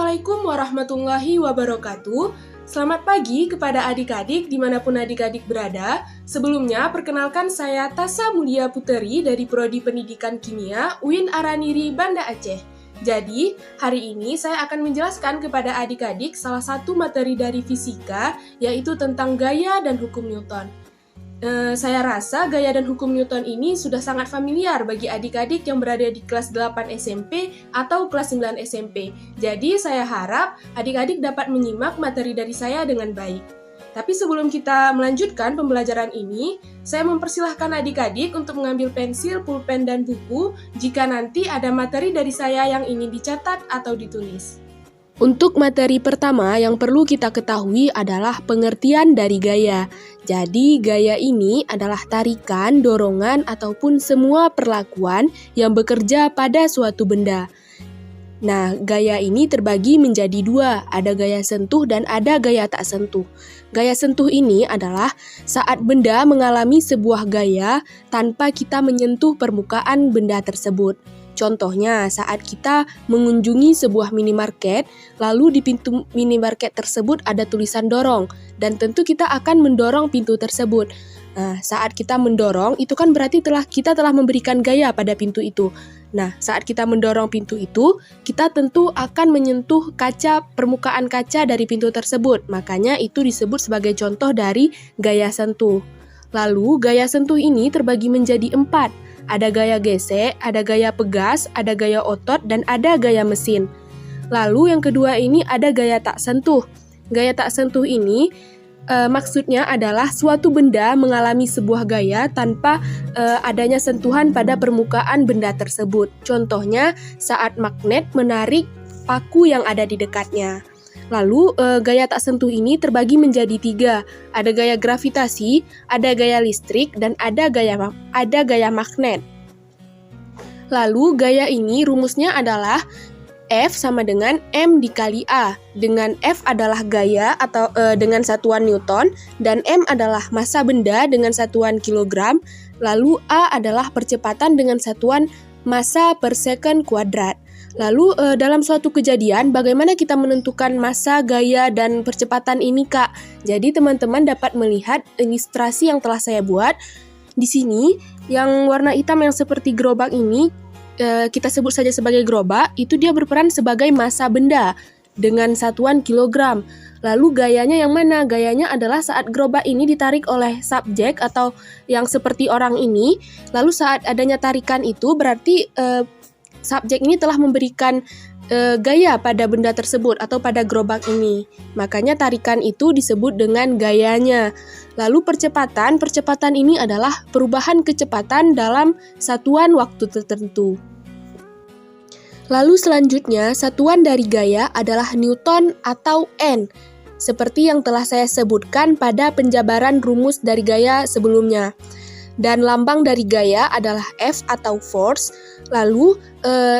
Assalamualaikum warahmatullahi wabarakatuh. Selamat pagi kepada adik-adik dimanapun adik-adik berada. Sebelumnya, perkenalkan saya Tasa Mulia Puteri dari Prodi Pendidikan Kimia UIN Araniri, Banda Aceh. Jadi, hari ini saya akan menjelaskan kepada adik-adik salah satu materi dari fisika, yaitu tentang gaya dan hukum Newton. Saya rasa gaya dan hukum Newton ini sudah sangat familiar bagi adik-adik yang berada di kelas 8 SMP atau kelas 9 SMP. Jadi saya harap adik-adik dapat menyimak materi dari saya dengan baik. Tapi sebelum kita melanjutkan pembelajaran ini, saya mempersilahkan adik-adik untuk mengambil pensil, pulpen, dan buku jika nanti ada materi dari saya yang ingin dicatat atau ditulis. Untuk materi pertama yang perlu kita ketahui adalah pengertian dari gaya. Jadi, gaya ini adalah tarikan, dorongan, ataupun semua perlakuan yang bekerja pada suatu benda. Nah, gaya ini terbagi menjadi dua, ada gaya sentuh dan ada gaya tak sentuh. Gaya sentuh ini adalah saat benda mengalami sebuah gaya tanpa kita menyentuh permukaan benda tersebut. Contohnya, saat kita mengunjungi sebuah minimarket, lalu di pintu minimarket tersebut ada tulisan dorong, dan tentu kita akan mendorong pintu tersebut. Nah, saat kita mendorong, itu kan berarti kita telah memberikan gaya pada pintu itu. Nah, saat kita mendorong pintu itu, kita tentu akan menyentuh permukaan kaca dari pintu tersebut. Makanya itu disebut sebagai contoh dari gaya sentuh. Lalu, gaya sentuh ini terbagi menjadi 4. Ada gaya gesek, ada gaya pegas, ada gaya otot, dan ada gaya mesin. Lalu yang kedua ini ada gaya tak sentuh. Gaya tak sentuh ini maksudnya adalah suatu benda mengalami sebuah gaya tanpa adanya sentuhan pada permukaan benda tersebut. Contohnya saat magnet menarik paku yang ada di dekatnya. Lalu, gaya tak sentuh ini terbagi menjadi 3. Ada gaya gravitasi, ada gaya listrik, dan ada gaya magnet. Lalu, gaya ini rumusnya adalah F sama dengan M dikali A. Dengan F adalah gaya atau dengan satuan Newton, dan M adalah massa benda dengan satuan kilogram, lalu A adalah percepatan dengan satuan massa per second kuadrat. Lalu dalam suatu kejadian, bagaimana kita menentukan massa, gaya, dan percepatan ini, Kak? Jadi teman-teman dapat melihat ilustrasi yang telah saya buat. Di sini, yang warna hitam yang seperti gerobak ini, kita sebut saja sebagai gerobak, itu dia berperan sebagai massa benda dengan satuan kilogram. Lalu gayanya yang mana? Gayanya adalah saat gerobak ini ditarik oleh subjek atau yang seperti orang ini, lalu saat adanya tarikan itu berarti subjek ini telah memberikan gaya pada benda tersebut atau pada gerobak ini. Makanya tarikan itu disebut dengan gayanya. Lalu percepatan ini adalah perubahan kecepatan dalam satuan waktu tertentu. Lalu selanjutnya, satuan dari gaya adalah Newton atau N, seperti yang telah saya sebutkan pada penjabaran rumus dari gaya sebelumnya. Dan lambang dari gaya adalah F atau force. Lalu,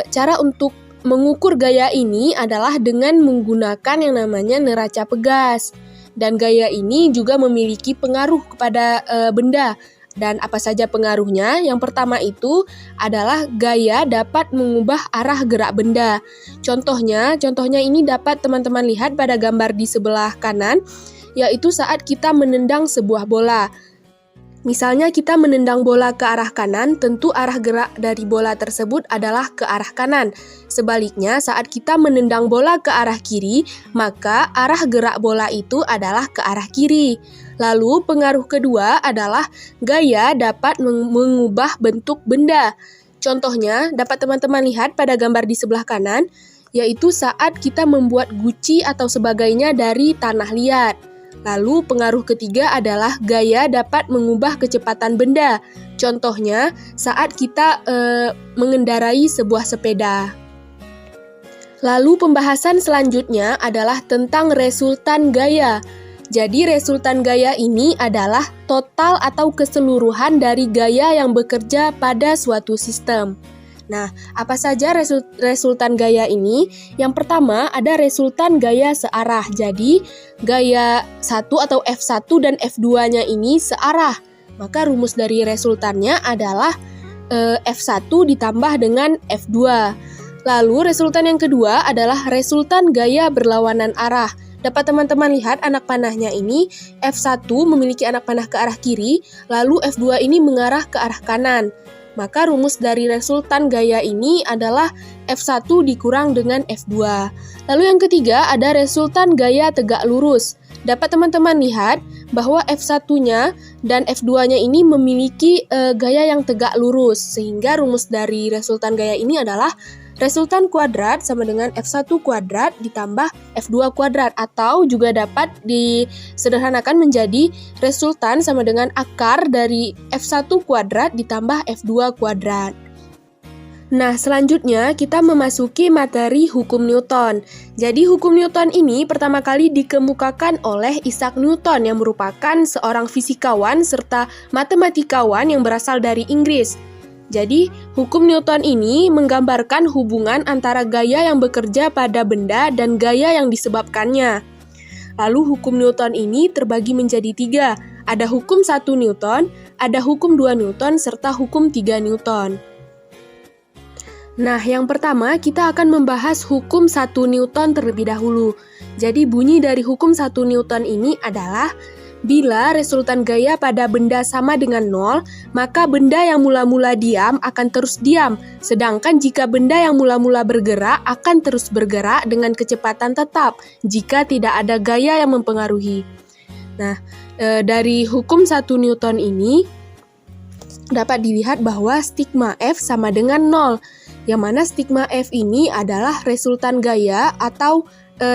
cara untuk mengukur gaya ini adalah dengan menggunakan yang namanya neraca pegas. Dan gaya ini juga memiliki pengaruh kepada benda. Dan apa saja pengaruhnya? Yang pertama itu adalah gaya dapat mengubah arah gerak benda. Contohnya ini dapat teman-teman lihat pada gambar di sebelah kanan, yaitu saat kita menendang sebuah bola. Misalnya kita menendang bola ke arah kanan, tentu arah gerak dari bola tersebut adalah ke arah kanan. Sebaliknya, saat kita menendang bola ke arah kiri, maka arah gerak bola itu adalah ke arah kiri. Lalu, pengaruh kedua adalah gaya dapat mengubah bentuk benda. Contohnya, dapat teman-teman lihat pada gambar di sebelah kanan, yaitu saat kita membuat guci atau sebagainya dari tanah liat. Lalu pengaruh ketiga adalah gaya dapat mengubah kecepatan benda. Contohnya saat kita mengendarai sebuah sepeda. Lalu pembahasan selanjutnya adalah tentang resultan gaya. Jadi resultan gaya ini adalah total atau keseluruhan dari gaya yang bekerja pada suatu sistem. Nah, apa saja resultan gaya ini? Yang pertama, ada resultan gaya searah. Jadi, gaya 1 atau F1 dan F2-nya ini searah. Maka rumus dari resultannya adalah F1 ditambah dengan F2. Lalu resultan yang kedua adalah resultan gaya berlawanan arah. Dapat teman-teman lihat anak panahnya ini, F1 memiliki anak panah ke arah kiri, lalu F2 ini mengarah ke arah kanan. Maka rumus dari resultan gaya ini adalah F1 dikurang dengan F2. Lalu yang ketiga ada resultan gaya tegak lurus. Dapat teman-teman lihat bahwa F1-nya dan F2-nya ini memiliki gaya yang tegak lurus, sehingga rumus dari resultan gaya ini adalah resultan kuadrat sama dengan F1 kuadrat ditambah F2 kuadrat, atau juga dapat disederhanakan menjadi resultan sama dengan akar dari F1 kuadrat ditambah F2 kuadrat. Nah, selanjutnya kita memasuki materi hukum Newton. Jadi hukum Newton ini pertama kali dikemukakan oleh Isaac Newton yang merupakan seorang fisikawan serta matematikawan yang berasal dari Inggris. Jadi, hukum Newton ini menggambarkan hubungan antara gaya yang bekerja pada benda dan gaya yang disebabkannya. Lalu, hukum Newton ini terbagi menjadi 3. Ada hukum 1 Newton, ada hukum 2 Newton, serta hukum 3 Newton. Nah, yang pertama kita akan membahas hukum 1 Newton terlebih dahulu. Jadi, bunyi dari hukum 1 Newton ini adalah bila resultan gaya pada benda sama dengan 0, maka benda yang mula-mula diam akan terus diam, sedangkan jika benda yang mula-mula bergerak akan terus bergerak dengan kecepatan tetap jika tidak ada gaya yang mempengaruhi. Nah, dari hukum 1 Newton ini dapat dilihat bahwa stigma F sama dengan 0, yang mana stigma F ini adalah resultan gaya atau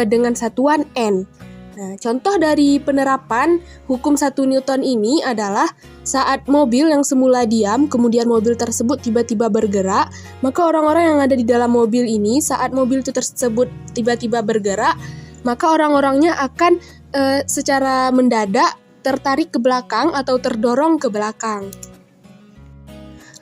dengan satuan N. Nah, contoh dari penerapan hukum 1 Newton ini adalah saat mobil yang semula diam, kemudian mobil tersebut tiba-tiba bergerak, maka orang-orang yang ada di dalam mobil ini, saat mobil itu tersebut tiba-tiba bergerak, maka orang-orangnya akan secara mendadak tertarik ke belakang atau terdorong ke belakang.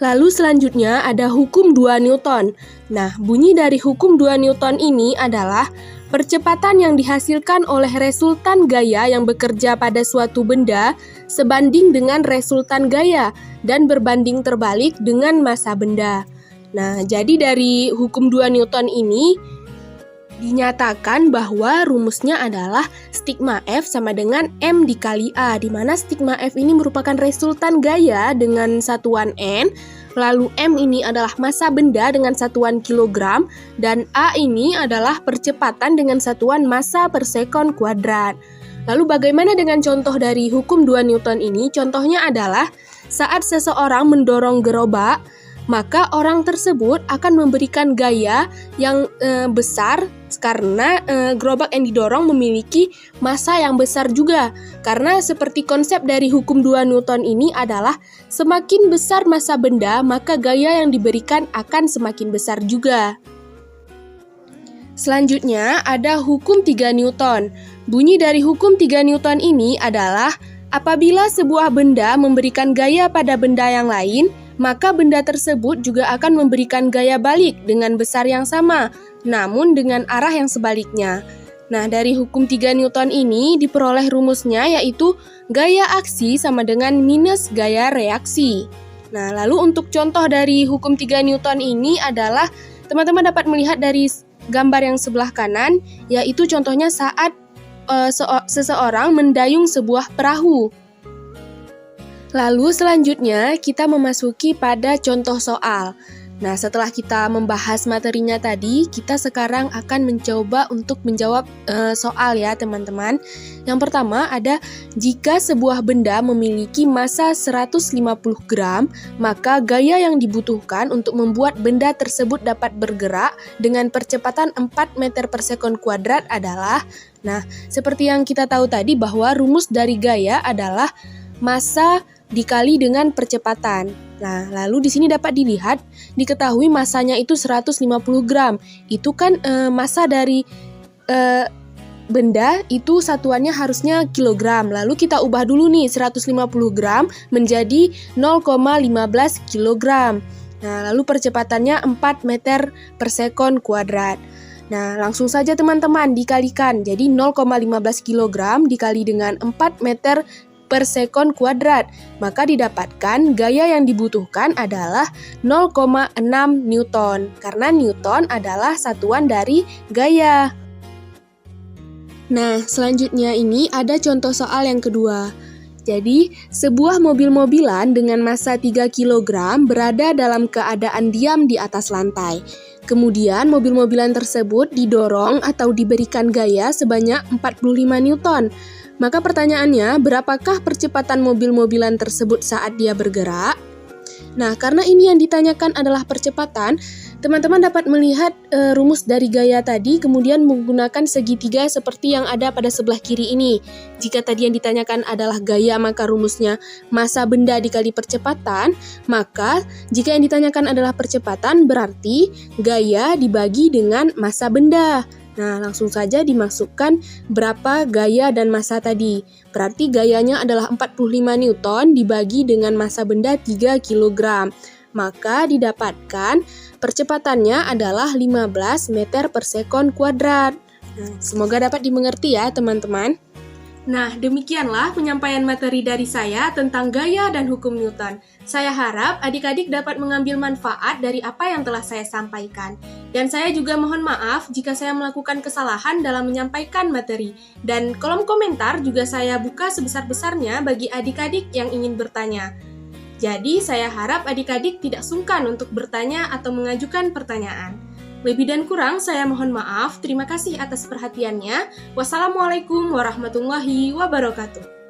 Lalu selanjutnya ada hukum 2 Newton. Nah, bunyi dari hukum 2 Newton ini adalah percepatan yang dihasilkan oleh resultan gaya yang bekerja pada suatu benda sebanding dengan resultan gaya dan berbanding terbalik dengan massa benda. Nah, jadi dari hukum 2 Newton ini dinyatakan bahwa rumusnya adalah stigma F sama dengan M dikali A, di mana stigma F ini merupakan resultan gaya dengan satuan N, lalu M ini adalah massa benda dengan satuan kilogram, dan A ini adalah percepatan dengan satuan massa per sekon kuadrat. Lalu bagaimana dengan contoh dari hukum 2 Newton ini? Contohnya adalah saat seseorang mendorong gerobak, maka orang tersebut akan memberikan gaya yang besar karena gerobak yang didorong memiliki massa yang besar juga. Karena seperti konsep dari hukum 2 Newton ini adalah semakin besar massa benda, maka gaya yang diberikan akan semakin besar juga. Selanjutnya ada hukum 3 Newton. Bunyi dari hukum 3 Newton ini adalah apabila sebuah benda memberikan gaya pada benda yang lain, maka benda tersebut juga akan memberikan gaya balik dengan besar yang sama, namun dengan arah yang sebaliknya. Nah, dari hukum 3 Newton ini diperoleh rumusnya yaitu gaya aksi sama dengan minus gaya reaksi. Nah, lalu untuk contoh dari hukum 3 Newton ini adalah teman-teman dapat melihat dari gambar yang sebelah kanan, yaitu contohnya saat seseorang mendayung sebuah perahu. Lalu selanjutnya kita memasuki pada contoh soal. Nah, setelah kita membahas materinya tadi, kita sekarang akan mencoba untuk menjawab soal ya teman-teman. Yang pertama ada, jika sebuah benda memiliki massa 150 gram, maka gaya yang dibutuhkan untuk membuat benda tersebut dapat bergerak dengan percepatan 4 meter per sekon kuadrat adalah, nah, seperti yang kita tahu tadi bahwa rumus dari gaya adalah massa dikali dengan percepatan. Nah, lalu di sini dapat diketahui massanya itu 150 gram. Itu kan massa dari benda itu satuannya harusnya kilogram. Lalu kita ubah dulu nih 150 gram menjadi 0,15 kilogram. Nah, lalu percepatannya 4 meter per sekon kuadrat. Nah, langsung saja teman-teman dikalikan. Jadi 0,15 kilogram dikali dengan 4 meter per sekon kuadrat. Maka didapatkan gaya yang dibutuhkan adalah 0,6 Newton, karena Newton adalah satuan dari gaya. Nah, selanjutnya ini ada contoh soal yang kedua. Jadi, sebuah mobil-mobilan dengan massa 3 kg berada dalam keadaan diam di atas lantai. Kemudian, mobil-mobilan tersebut didorong atau diberikan gaya sebanyak 45 Newton. Maka pertanyaannya, berapakah percepatan mobil-mobilan tersebut saat dia bergerak? Nah, karena ini yang ditanyakan adalah percepatan, teman-teman dapat melihat rumus dari gaya tadi, kemudian menggunakan segitiga seperti yang ada pada sebelah kiri ini. Jika tadi yang ditanyakan adalah gaya, maka rumusnya massa benda dikali percepatan, maka jika yang ditanyakan adalah percepatan, berarti gaya dibagi dengan massa benda. Nah, langsung saja dimasukkan berapa gaya dan massa tadi. Berarti gayanya adalah 45 Newton dibagi dengan massa benda 3 kg. Maka didapatkan percepatannya adalah 15 meter per sekon kuadrat. Nah, semoga dapat dimengerti ya teman-teman. Nah, demikianlah penyampaian materi dari saya tentang gaya dan hukum Newton. Saya harap adik-adik dapat mengambil manfaat dari apa yang telah saya sampaikan. Dan saya juga mohon maaf jika saya melakukan kesalahan dalam menyampaikan materi. Dan kolom komentar juga saya buka sebesar-besarnya bagi adik-adik yang ingin bertanya. Jadi, saya harap adik-adik tidak sungkan untuk bertanya atau mengajukan pertanyaan. Lebih dan kurang saya mohon maaf. Terima kasih atas perhatiannya. Wassalamualaikum warahmatullahi wabarakatuh.